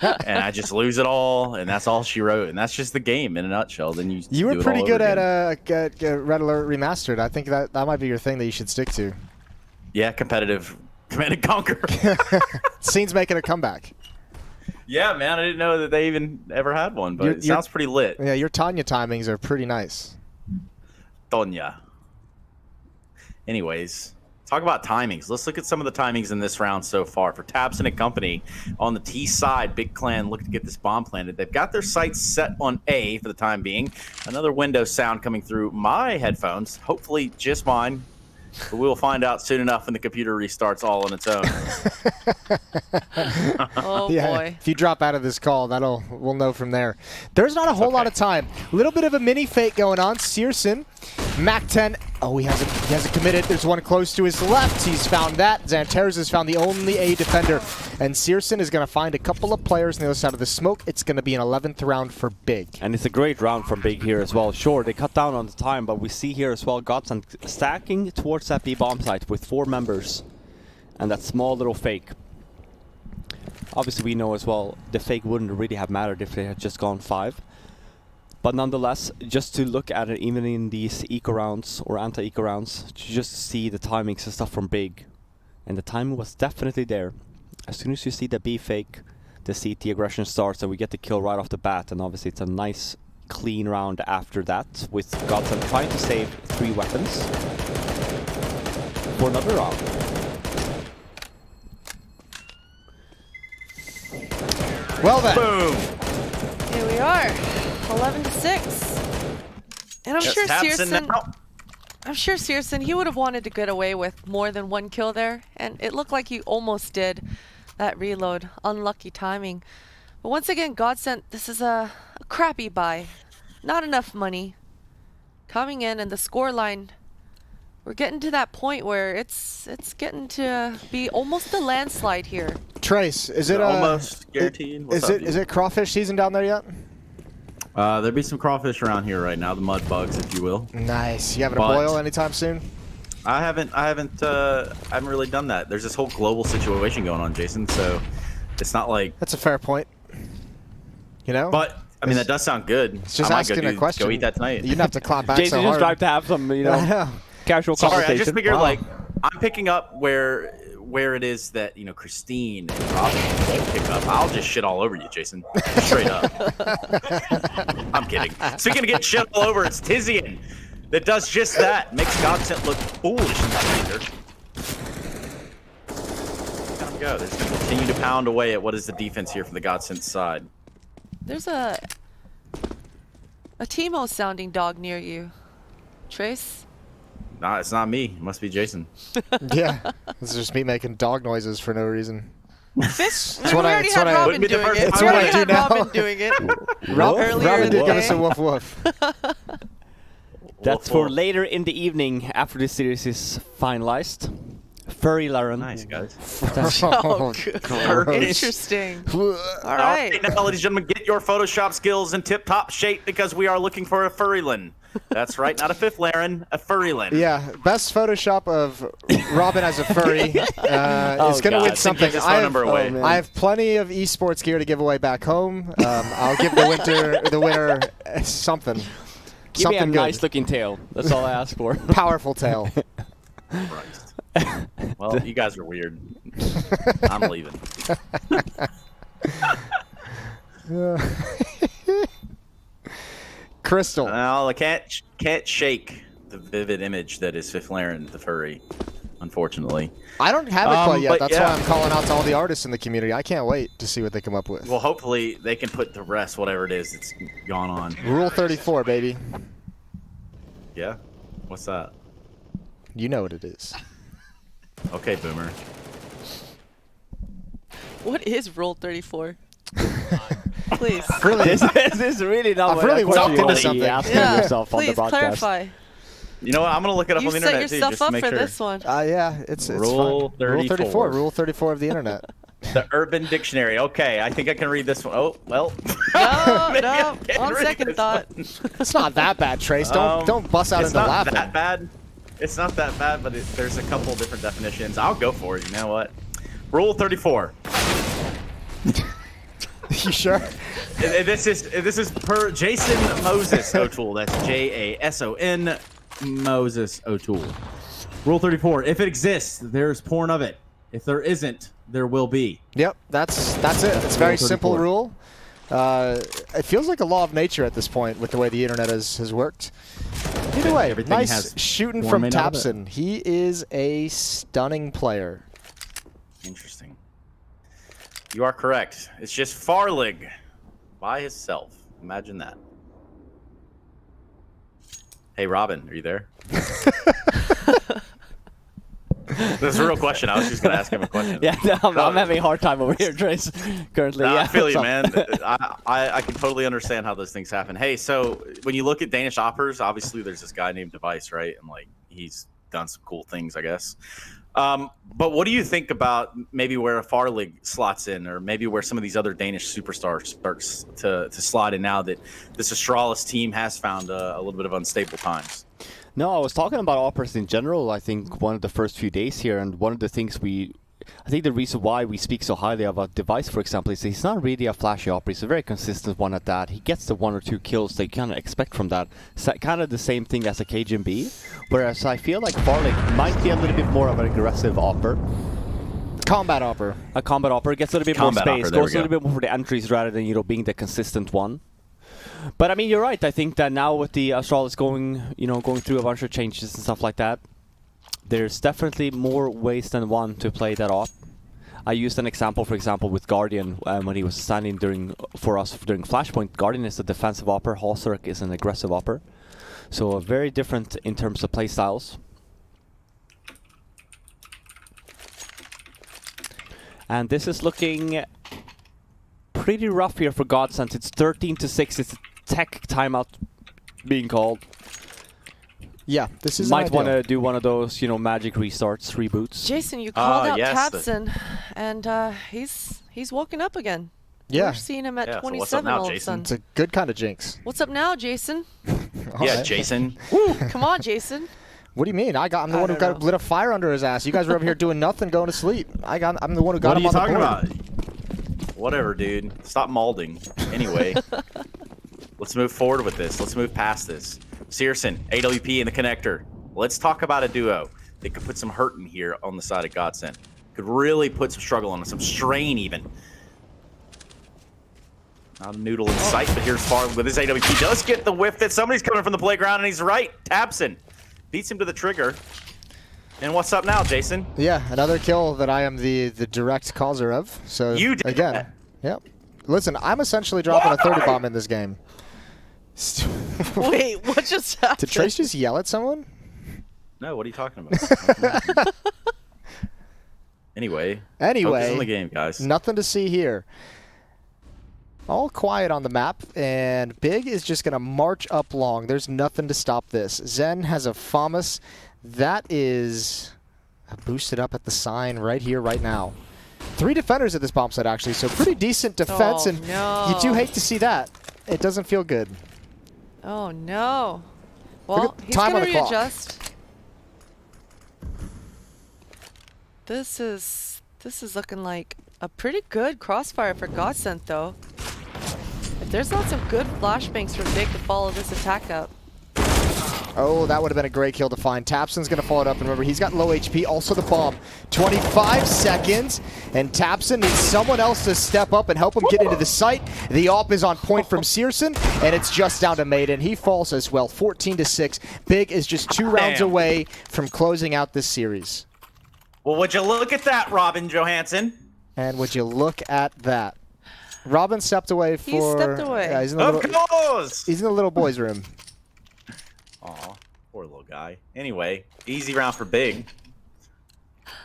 And I just lose it all, and that's all she wrote. And that's just the game in a nutshell. Then You were do it pretty all good over at again. Red Alert Remastered. I think that might be your thing that you should stick to. Yeah, competitive. Command and Conquer. Scene's making a comeback. Yeah, man, I didn't know that they even ever had one, but You're- it sounds pretty lit. Yeah, your Tanya timings are pretty nice. Tonya. Anyways, talk about timings. Let's look at some of the timings in this round so far. For Tapsen and company, on the T side, Big Clan looking to get this bomb planted. They've got their sights set on A for the time being. Another Windows sound coming through my headphones. Hopefully just mine. But we will find out soon enough when the computer restarts all on its own. Oh Yeah, boy. if you drop out of this call, we'll know from there. There's not a whole lot of time. A little bit of a mini fake going on. Searson, Mac 10. Oh, he hasn't committed. There's one close to his left. He's found that. Xanteres has found the only A defender. And Searson is going to find a couple of players on the other side of the smoke. It's going to be an 11th round for Big. And it's a great round from Big here as well. Sure, they cut down on the time, but we see here as well Godsent stacking towards that B bomb site with 4 members. And that small little fake. Obviously, we know as well the fake wouldn't really have mattered if they had just gone 5. But nonetheless, just to look at it, even in these eco rounds or anti-eco rounds, to just see the timings and stuff from Big. And the timing was definitely there. As soon as you see the B fake, the CT aggression starts and we get the kill right off the bat. And obviously it's a nice, clean round after that, with Godsent trying to save 3 weapons for another round. Well then. Boom! Here we are. 11-6. And I'm sure Tapsen Searson. now. I'm sure Searson, he would have wanted to get away with more than 1 kill there, and it looked like he almost did that reload. Unlucky timing. But once again, Godsent, this is a crappy buy. Not enough money. Coming in, and the score line, we're getting to that point where it's getting to be almost a landslide here. Trace, is it almost guaranteed? What's up, dude? Is it crawfish season down there yet? There'll be some crawfish around here right now, the mud bugs, if you will. Nice. You having But- a boil anytime soon? I haven't really done that. There's this whole global situation going on, Jason. So it's not like. That's a fair point. You know? But I mean, that does sound good. It's just I might asking a question. Go eat that tonight. You didn't have to clap back Jason so just hard. tried to have some, casual Sorry, conversation. I just figured Wow. like I'm picking up where it is that Christine and Robin won't pick up. I'll just shit all over you, Jason. Straight up. I'm kidding. Speaking of getting shit all over, it's Tizian that does just that. Makes Godsent look foolish in the later. Let him go. They're just gonna continue to pound away at what is the defense here from the Godsent side. There's a Teemo sounding dog near you. Trace? Nah, it's not me. It must be Jason. Yeah, it's just me making dog noises for no reason. Fish? It's what I- already it's had what I- Robin Wouldn't be the doing first it. time We I already do had now. Robin doing it. Robin Earlier in did the give us a day. woof woof. That's for later in the evening after this series is finalized. Furry Laren. Nice, guys. Oh, good. gross. Interesting. All All right. right, now, ladies and gentlemen, get your Photoshop skills in tip-top shape because we are looking for a furrylin. That's right, not a fifth Laren, a furrylin. Yeah, best Photoshop of Robin as a furry. Oh, It's gonna God. win something. Give his phone number away. man. I have plenty of esports gear to give away back home. I'll give the winner something. Give me a Something good. nice looking tail. That's all I ask for. Powerful tail. Christ. Well, you guys are weird. I'm leaving. Crystal. Well, I can't shake the vivid image that is Fifth Laren, the furry, unfortunately. I don't have it quite yet. but That's yeah. why I'm calling out to all the artists in the community. I can't wait to see what they come up with. Well, hopefully they can put to rest whatever it is that's gone on. Rule 34, baby. Yeah? What's that? You know what it is. Okay, Boomer. What is Rule 34? Please. Really? this is really not I've what really I worked thought you into would be something. asking Yeah, yourself on the please broadcast. clarify. You know what? I'm going to look it up You on the set internet, too, yourself just to up make for sure. this one. Yeah, it's Rule fine. Rule 34. 34. Rule 34 of the internet. The Urban Dictionary. Okay, I think I can read this one. Oh, well. No, Maybe I no. can't On read second this thought. one. It's not that bad, Trace. Don't bust out It's into not laughing. that bad. It's not that bad, but there's a couple different definitions. I'll go for it. You know what? Rule 34. You sure? This is per Jason Moses O'Toole. That's Jason Moses O'Toole. Rule 34. If it exists, there's porn of it. If there isn't, there will be. Yep, that's it. It's a very Rule simple 34. rule. It feels like a law of nature at this point with the way the internet has worked. Either way, Everything nice has shooting porn from made out of it. Tapsen. He is a stunning player. Interesting. You are correct. It's just Farlig by himself. Imagine that. Hey, Robin, are you there? That's a real question. I was just going to ask him a question. Yeah, no, I'm having a hard time over here, Trace, currently. No, yeah, I feel you, so- man. I can totally understand how those things happen. Hey, so when you look at Danish operas, obviously there's this guy named Device, right? And like he's done some cool things, I guess. But what do you think about maybe where a Farlig slots in, or maybe where some of these other Danish superstars starts to slot in now that this Astralis team has found a little bit of unstable times? No, I was talking about operas in general, I think, one of the first few days here, and one of the things I think the reason why we speak so highly about Device, for example, is he's not really a flashy opera. He's a very consistent one at that. He gets the 1 or 2 kills that you kind of expect from that. Kind of the same thing as a KGB, whereas I feel like Farlig might be a little bit more of an aggressive opera. Combat opera. A combat opera gets a little bit Combat more opera, space, there we goes a little go. bit more for the entries rather than, being the consistent one. But I mean, you're right. I think that now with the Astralis going through a bunch of changes and stuff like that, there's definitely more ways than one to play that off. I used an example, for example, with Guardian when he was standing for us during Flashpoint. Guardian is a defensive opera, Halserk is an aggressive opera. So very different in terms of play styles. And this is looking pretty rough here for Godsent. It's 13-6. It's a tech timeout being called. Yeah, this is Might want to do one of those, magic restarts, reboots. Jason, you called out yes, Tapsen, and he's woken up again. Yeah, We're seeing him at Yeah, so 27 what's up now, all of a Jason? sudden. it's a good kind of jinx. What's up now, Jason? All Yeah, right. Jason. Come on, Jason. What do you mean? I'm the I one who don't got know. lit a fire under his ass. You guys were over here doing nothing, going to sleep. I'm the one who got What are him you on the talking board. about? Whatever, dude. Stop malding. Anyway. Let's move forward with this. Let's move past this. Searson, AWP in the connector. Let's talk about a duo. They could put some hurt in here on the side of Godsent. Could really put some struggle on it, some strain even. Not a noodle in sight, but here's Farley with his AWP. Does get the whiff that somebody's coming from the playground, and he's right. Tapsen beats him to the trigger. And what's up now, Jason? Yeah, another kill that I am the direct causer of. So You did again, that. yep. Listen, I'm essentially dropping a 30 bomb in this game. Wait, what just happened? Did Trace just yell at someone? No, what are you talking about? Anyway, focus on the game, guys. Nothing to see here. All quiet on the map, and Big is just going to march up long. There's nothing to stop this. Zen has a FAMAS. That is boosted up at the sign right here, right now. 3 defenders at this bomb site, actually, so pretty decent defense, and you do hate to see that. It doesn't feel good. Oh, no. Look Well, at he's time on going to the clock. readjust. This is looking like a pretty good crossfire for Godsent, though. If there's not some good flashbangs for Big to follow this attack up. Oh, that would have been a great kill to find. Tapsen's going to follow it up, and remember, he's got low HP, also the bomb. 25 seconds, and Tapsen needs someone else to step up and help him get into the site. The AWP is on point from Searson, and it's just down to Maiden. He falls as well, 14-6. Big is just 2 rounds away from closing out this series. Well, would you look at that, Robin Johansson? And would you look at that? Robin stepped away for... He stepped away. Yeah, he's in the Of little, course! he's in the little boy's room. Aw, poor little guy. Anyway, easy round for Big.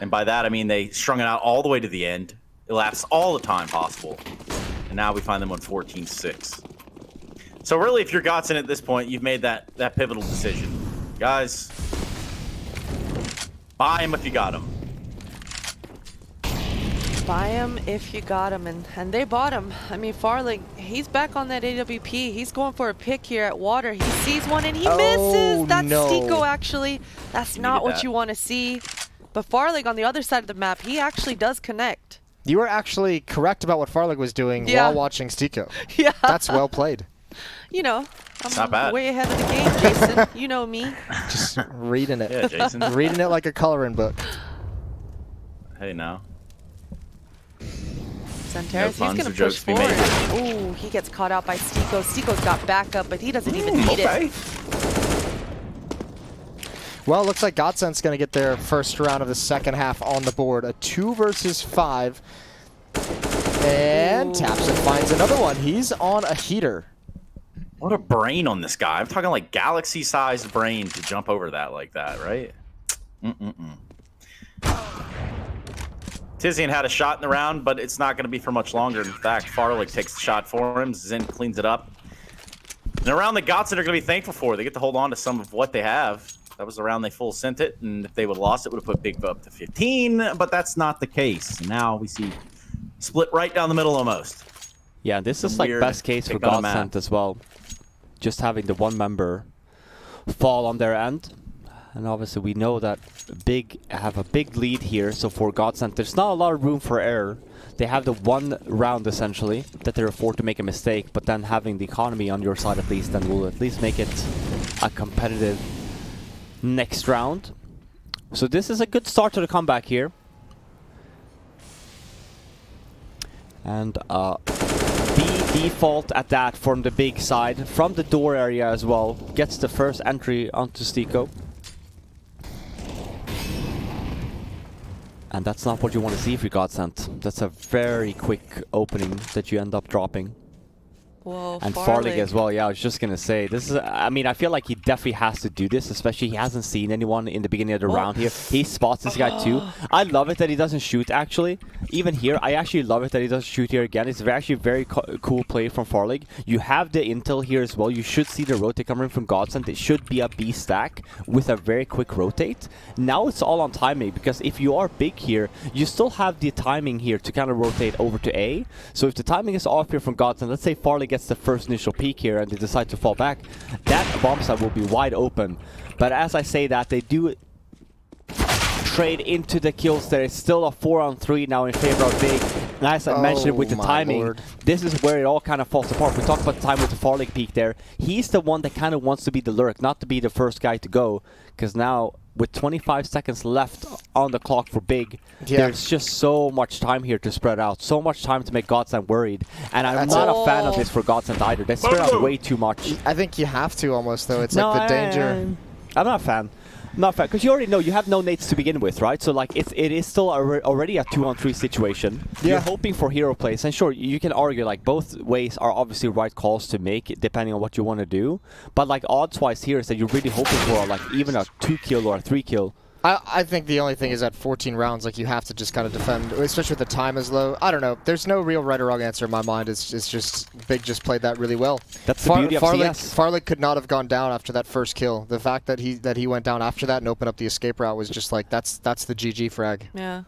And by that, I mean they strung it out all the way to the end. It lasts all the time possible. And now we find them on 14-6. So really, if you're Godsent at this point, you've made that pivotal decision. Guys, buy him if you got him. Buy him if you got him, and they bought him. I mean, Farley, he's back on that AWP. He's going for a pick here at water. He sees one and he misses. That's no. Stico, actually. That's not what that. you want to see. But Farley on the other side of the map, he actually does connect. You were actually correct about what Farlig was doing while watching Stico. Yeah. That's well played. You know, I'm not bad. way ahead of the game, Jason. You know me. Just reading it. Yeah, Jason. Reading it like a coloring book. Hey, now. Santeris, No he's puns going or to jokes push to be made forward. Ooh, he gets caught out by Stico. Stico's got backup, but he doesn't even need it. Well, looks like Godsent's going to get their first round of the second half on the board. A 2 versus 5. And Tapsen finds another one. He's on a heater. What a brain on this guy. I'm talking like galaxy-sized brain to jump over that like that, right? Tizian had a shot in the round, but it's not going to be for much longer. In fact, Farlig takes the shot for him. Zen cleans it up. And a round that Godsent are going to be thankful for. They get to hold on to some of what they have. That was the round they full sent it, and if they would have lost it, would have put Big up to 15, but that's not the case. Now we see split right down the middle almost. Yeah, this is like Weird best case for pick on the map. Godsent as well. Just having the one member fall on their end. And obviously we know that Big have a big lead here, so for Godsent there's not a lot of room for error. They have the one round essentially that they're afford to make a mistake, but then having the economy on your side at least then will at least make it a competitive next round. So this is a good start to the comeback here. And the default at that from the Big side, from the door area as well, gets the first entry onto Stico. And that's not what you want to see if you Godsent. That's a very quick opening that you end up dropping. Whoa, And Farlig as well, yeah, I was just going to say, this is, I mean, I feel like he definitely has to do this, especially he hasn't seen anyone in the beginning of the round here. He spots this guy too. I love it that he doesn't shoot, actually. Even here, I actually love it that he doesn't shoot here again. It's actually a very cool play from Farlig. You have the intel here as well. You should see the rotate coming from Godsent. It should be a B stack with a very quick rotate. Now it's all on timing, because if you are Big here, you still have the timing here to kind of rotate over to A. So if the timing is off here from Godsent, let's say Farlig gets the first initial peek here and they decide to fall back, that bomb site will be wide open. But as I say that, they do trade into the kills there. It's still a 4-on-3 now in favor of Big. And as I mentioned with the my timing, lord. this is where it all kind of falls apart. We talked about the time with the Farley peak there. He's the one that kind of wants to be the lurk, not to be the first guy to go. Because now, with 25 seconds left on the clock for Big, there's just so much time here to spread out. So much time to make Godsent worried. And I'm not a fan of this for Godsent either. They spread out way too much. I think you have to almost, though. It's like the danger. I'm not a fan. Not fair, because you already know you have no nades to begin with, right? So like it is still already a 2-on-3 situation. Yeah. You're hoping for hero plays, and sure, you can argue like both ways are obviously right calls to make depending on what you want to do. But like odds-wise here is that you're really hoping for like even a 2-kill or a 3-kill. I think the only thing is at 14 rounds, like you have to just kind of defend, especially with the time is low. I don't know. There's no real right or wrong answer in my mind. It's just Big just played that really well. That's the beauty of CS. Farley could not have gone down after that first kill. The fact that he went down after that and opened up the escape route was just like that's the GG frag. Yeah.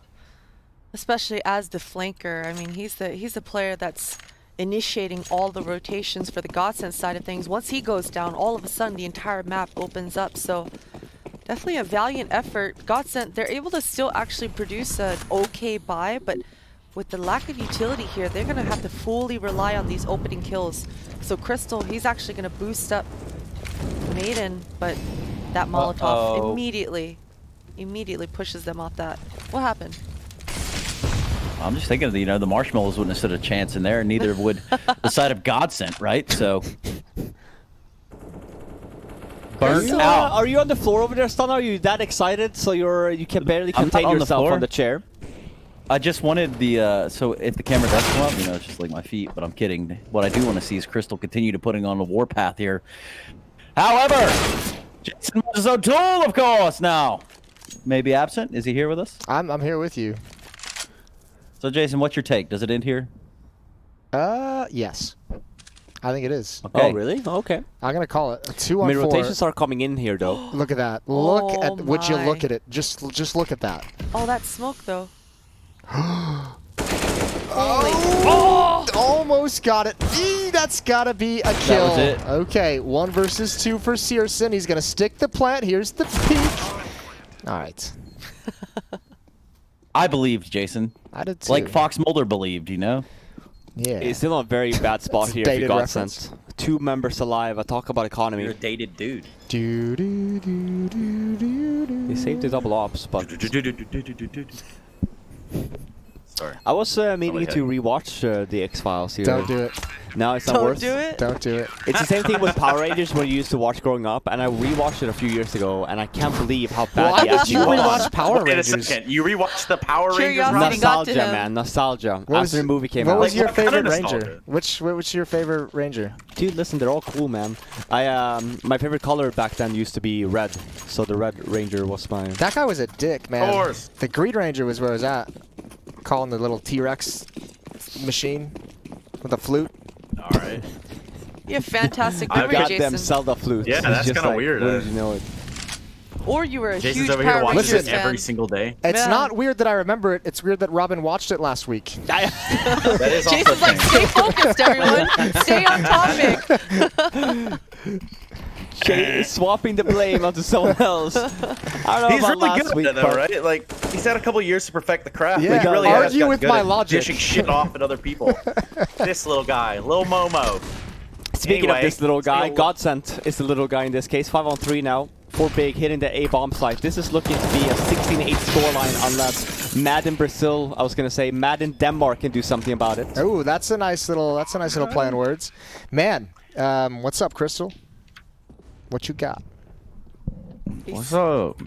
Especially as the flanker. I mean, he's the player that's initiating all the rotations for the Godsent side of things. Once he goes down, all of a sudden the entire map opens up. So definitely a valiant effort. Godsent, they're able to still actually produce an okay buy, but with the lack of utility here, they're going to have to fully rely on these opening kills. So Crystal, he's actually going to boost up Maiden, but that Molotov immediately pushes them off that. What happened? I'm just thinking, you know, the marshmallows wouldn't have stood a chance in there, and neither would the side of Godsent, right? So burnt out. Are you on the floor over there, Stun? Are you that excited so you can barely I'm not contain on the yourself floor. on the chair? I just wanted the so if the camera does come up, you know, it's just like my feet, but I'm kidding. What I do want to see is Crystal continue to putting on the warpath here. However, Jason O'Toole, of course, now maybe absent. Is he here with us? I'm here with you. So Jason, what's your take? Does it end here? Yes. I think it is. Okay. Oh, really? Oh, okay. I'm gonna call it a 2-on-4. I mean, rotations are coming in here, though. Look at that. Look Oh at would you my. look at it? Just look at that. Oh, that smoke though. Oh! Almost got it. That's gotta be a kill. was it. Okay, 1 versus 2 for Searson. He's gonna stick the plant. Here's the peek. All right. I believed, Jason. I did too. Like Fox Mulder believed, you know? Yeah. It's still in a very bad spot It's here if you dated got reference. sent. 2 members alive. I talk about economy. You're a dated dude. Do, do, do, do, do, do. They saved the double ops, but Sorry. I was meaning to rewatch the X-Files here. Don't do it. No, it's not Don't worth do it. Don't do it. It's the same thing with Power Rangers when you used to watch growing up, and I rewatched it a few years ago, and I can't believe how bad Why the would actually you was. rewatch Power Wait a Rangers? second. You rewatched the Power Rangers? Curiosity Rob? got to Nostalgia, him. man, nostalgia. What was- After the movie came What out. was your What kind of favorite nostalgia? Ranger? Which your favorite Ranger? Dude, listen, they're all cool, man. My favorite color back then used to be red, so the Red Ranger was my. That guy was a dick, man. Of course. The Green Ranger was where I was at. Calling the little T-Rex machine with a flute. All right. You have fantastic I've memory, Got Jason. them Zelda flutes. Yeah, It's that's just kinda like, weird, Where did you know it? Or you were a Jason's huge over here Power watching Rangers this fan. every single day. It's Yeah. not weird that I remember it. It's weird that Robin watched it last week. That is also Jason's like, true. stay focused, everyone. Stay on topic. Swapping the blame onto someone else. I don't know He's about really last good at week, that, though, but right? Like, he's had a couple years to perfect the craft. Yeah, Like, he really has argue got with good my at logic. dishing shit off at other people. This little guy, Lil Momo. Speaking Anyway, of this little guy, still- Godsent is the little guy in this case. 5-on-3 now. 4 big, hitting the A bomb site. This is looking to be a 16-8 scoreline unless Madden Brazil, I was gonna say Madden Denmark can do something about it. Oh, that's a nice little play on words. Man, what's up, Crystal? What you got? What's up?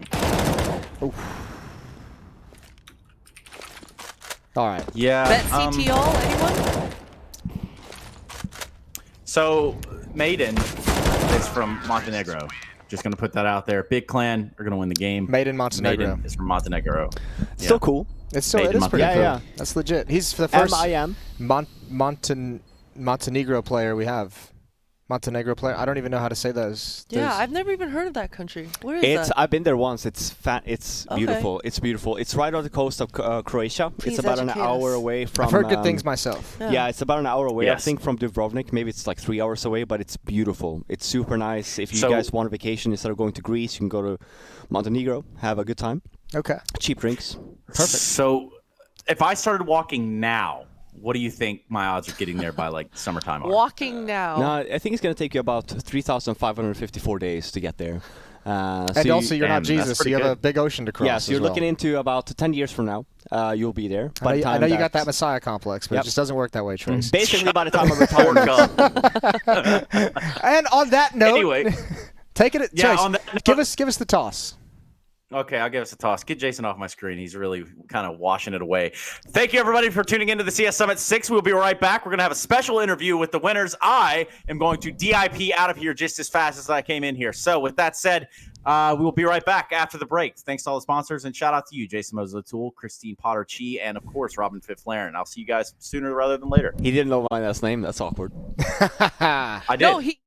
All right. Yeah. Bet CTO, anyone? So, Maiden is from Montenegro. Just going to put that out there. Big Clan are going to win the game. Made in Montenegro. Maiden is from Montenegro. Still cool. It's so Made it in is pretty Montenegro. cool. Yeah, yeah. That's legit. He's the first MIM. Montenegro player we have. Montenegro player. I don't even know how to say those. Yeah, Those- I've never even heard of that country. Where is that? I've been there once. It's Okay. beautiful. It's beautiful. It's right on the coast of Croatia. Please it's about an educate hour us. away from. I've heard good things myself. Yeah, it's about an hour away, I Yes. think, from Dubrovnik. Maybe it's like 3 hours away, but it's beautiful. It's super nice. If you So- guys want a vacation, instead of going to Greece, you can go to Montenegro, have a good time. Okay. Cheap drinks. Perfect. So, if I started walking now, what do you think my odds are getting there by like summertime are? Walking now. No, I think it's going to take you about 3,554 days to get there. And also, you're Damn, not that's Jesus, so pretty you have a good. big ocean to cross. Yeah, so you're as well. looking into about 10 years from now. You'll be there. By the I time know you got that Messiah complex, but Yep. it just doesn't work that way, Trace. Basically, by the time of Poor retirement. Gum. And on that note, Anyway. take it. Yeah, Trace, on that note- give us the toss. Okay, I'll give us a toss. Get Jason off my screen. He's really kind of washing it away. Thank you, everybody, for tuning into the CS Summit 6. We'll be right back. We're going to have a special interview with the winners. I am going to DIP out of here just as fast as I came in here. So with that said, we will be right back after the break. Thanks to all the sponsors, and shout out to you, Jason Moses O'Toole, Christine Potter-Chi, and, of course, Robin Fifth-Laren. I'll see you guys sooner rather than later. He didn't know my last name. That's awkward. I did. No, he